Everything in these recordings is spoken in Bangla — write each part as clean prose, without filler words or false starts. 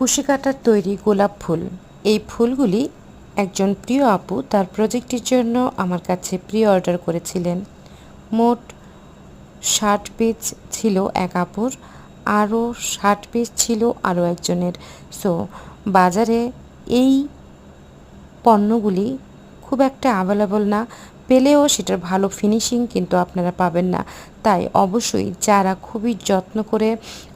কুশি কাটার তৈরি গোলাপ ফুল। এই ফুলগুলি একজন প্রিয় আপু তার প্রজেক্টের জন্য আমার কাছে প্রি অর্ডার করেছিলেন। মোট ৬০ পিস ছিল এক আপুর, আরও ৬০ পিস ছিল আরও একজনের। সো বাজারে এই পণ্যগুলি খুব একটা অ্যাভেলেবল না, পেলেও সেটার ভালো ফিনিশিং কিন্তু আপনারা পাবেন না। তাই অবশ্যই যারা খুবই যত্ন করে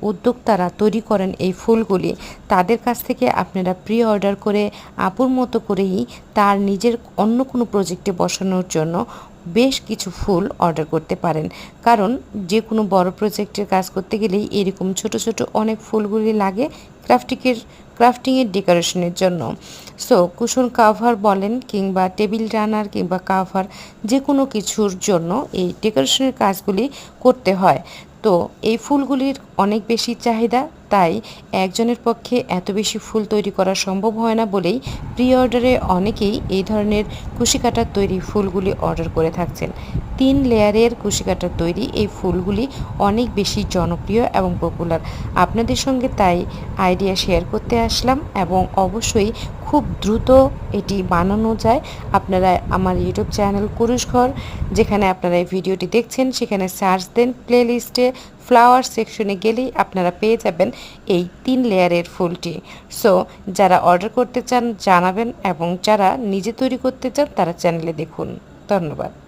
উদ্যোক্তারা তৈরি করেন এই ফুলগুলি, তাদের কাছ থেকে আপনারা প্রি অর্ডার করে আপুর মতো করেই তার নিজের অন্য কোনো প্রজেক্টে বসানোর জন্য বেশ কিছু ফুল অর্ডার করতে পারেন। কারণ যে কোনো বড় প্রজেক্টের কাজ করতে গেলেই এরকম ছোট ছোট অনেক ফুলগুলি লাগে ক্রাফটিংয়ের ডেকোরেশনের জন্য। সো কুশন কাভার বলেন কিংবা টেবিল রানার কিংবা কাভার, যে কোনো কিছুর জন্য এই ডেকোরেশনের কাজগুলি করতে হয়। তো এই ফুলগুলির অনেক বেশি চাহিদা, তাই একজনের পক্ষে এত বেশি ফুল তৈরি করা সম্ভব হয় না বলেই প্রি অর্ডারে অনেকেই এই ধরনের কুশি কাটার তৈরি ফুলগুলি অর্ডার করে থাকছেন। ৩ লেয়ারের কুশি কাটার তৈরি এই ফুলগুলি অনেক বেশি জনপ্রিয় এবং পপুলার। আপনাদের সঙ্গে তাই আইডিয়া শেয়ার করতে আসলাম, এবং অবশ্যই খুব দ্রুত এটি বানানো যায়। আপনারা আমার ইউটিউব চ্যানেল কুরুশ ঘর, যেখানে আপনারা এই ভিডিওটি দেখছেন, সেখানে সার্চ দেন, প্লে লিস্টে ফ্লাওয়ার সেকশনে গেলেই আপনারা পেয়ে যাবেন এই ৩ লেয়ারের ফুলটি। সো যারা অর্ডার করতে চান জানাবেন, এবং যারা নিজে তৈরি করতে চান তারা চ্যানেলে দেখুন। ধন্যবাদ।